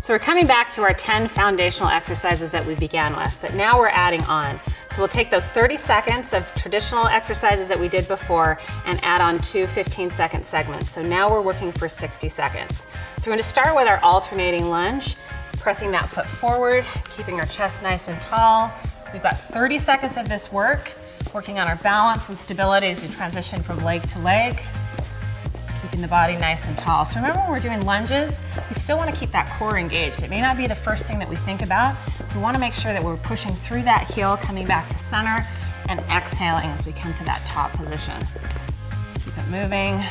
So we're coming back to our 10 foundational exercises that we began with, but now we're adding on. So we'll take those 30 seconds of traditional exercises that we did before and add on 2 15-second segments. So now we're working for 60 seconds. So we're going to start with our alternating lunge, pressing that foot forward, keeping our chest nice and tall. We've got 30 seconds of this work, working on our balance and stability as we transition from leg to leg. Keeping the body nice and tall. So remember when we're doing lunges, we still want to keep that core engaged. It may not be the first thing that we think about. We want to make sure that we're pushing through that heel, coming back to center, and exhaling as we come to that top position. Keep it moving.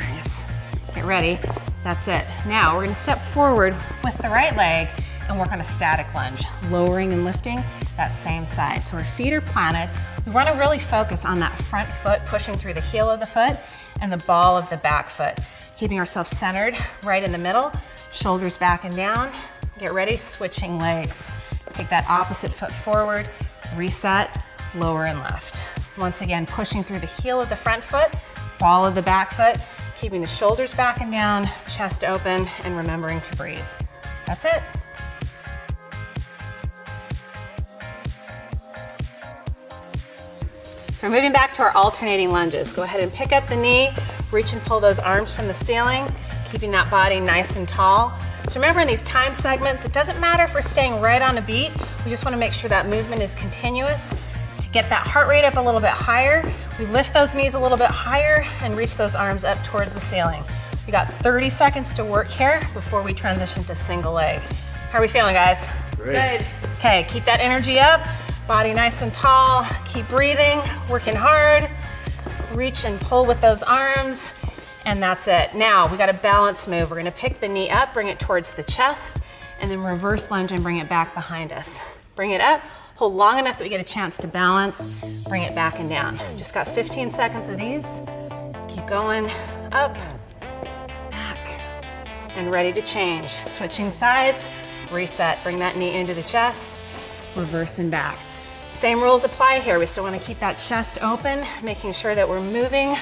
Nice. Get ready. That's it. Now we're going to step forward with the right leg and work on a static lunge, lowering and lifting that same side. So our feet are planted. We want to really focus on that front foot, pushing through the heel of the foot and the ball of the back foot. Keeping ourselves centered right in the middle, shoulders back and down. Get ready, switching legs. Take that opposite foot forward, reset, lower and left. Once again, pushing through the heel of the front foot, ball of the back foot, keeping the shoulders back and down, chest open, and remembering to breathe. That's it. So we're moving back to our alternating lunges. Go ahead and pick up the knee, reach and pull those arms from the ceiling, keeping that body nice and tall. So remember in these time segments, it doesn't matter if we're staying right on a beat, we just want to make sure that movement is continuous. To get that heart rate up a little bit higher, we lift those knees a little bit higher and reach those arms up towards the ceiling. We got 30 seconds to work here before we transition to single leg. How are we feeling, guys? Great. Good. Okay, keep that energy up. Body nice and tall, keep breathing, working hard. Reach and pull with those arms, and that's it. Now, we got a balance move. We're gonna pick the knee up, bring it towards the chest, and then reverse lunge and bring it back behind us. Bring it up, hold long enough that we get a chance to balance, bring it back and down. Just got 15 seconds of these. Keep going, up, back, and ready to change. Switching sides, reset, bring that knee into the chest, reverse and back. Same rules apply here. We still want to keep that chest open, making sure that we're moving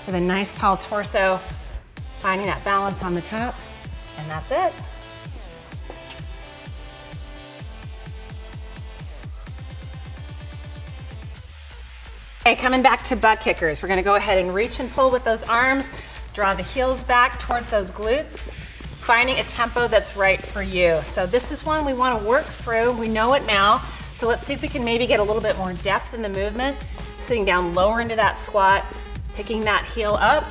with a nice tall torso, finding that balance on the top, and that's it. Okay, coming back to butt kickers. We're going to go ahead and reach and pull with those arms, draw the heels back towards those glutes, finding a tempo that's right for you. So this is one we want to work through. We know it now. So let's see if we can maybe get a little bit more depth in the movement. Sitting down lower into that squat, picking that heel up,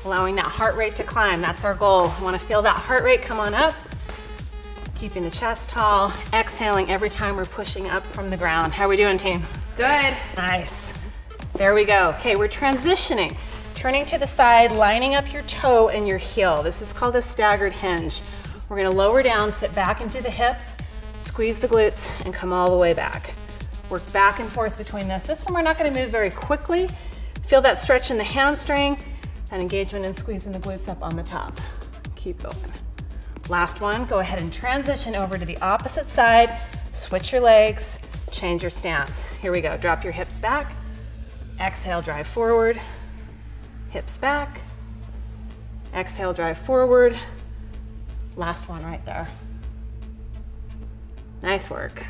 allowing that heart rate to climb. That's our goal. We want to feel that heart rate come on up, keeping the chest tall, exhaling every time we're pushing up from the ground. How are we doing, team? Good. Nice. There we go. Okay, we're transitioning. Turning to the side, lining up your toe and your heel. This is called a staggered hinge. We're gonna lower down, sit back into the hips, squeeze the glutes, and come all the way back. Work back and forth between this. This one we're not gonna move very quickly. Feel that stretch in the hamstring, that engagement and squeezing the glutes up on the top. Keep going. Last one, go ahead and transition over to the opposite side, switch your legs, change your stance. Here we go, drop your hips back, exhale, drive forward, hips back, exhale, drive forward. Last one right there. Nice work.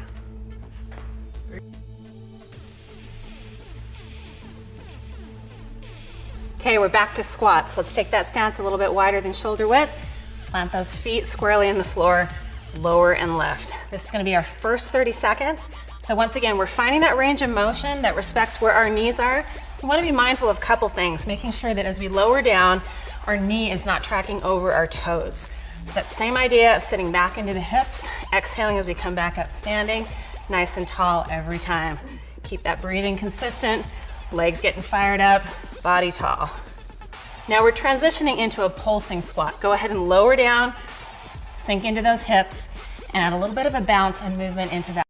Okay, we're back to squats. Let's take that stance a little bit wider than shoulder width. Plant those feet squarely in the floor, lower and lift. This is gonna be our first 30 seconds. So once again, we're finding that range of motion that respects where our knees are. We wanna be mindful of a couple things, making sure that as we lower down, our knee is not tracking over our toes. So that same idea of sitting back into the hips, exhaling as we come back up standing, nice and tall every time. Keep that breathing consistent, legs getting fired up, body tall. Now we're transitioning into a pulsing squat. Go ahead and lower down, sink into those hips, and add a little bit of a bounce and movement into that.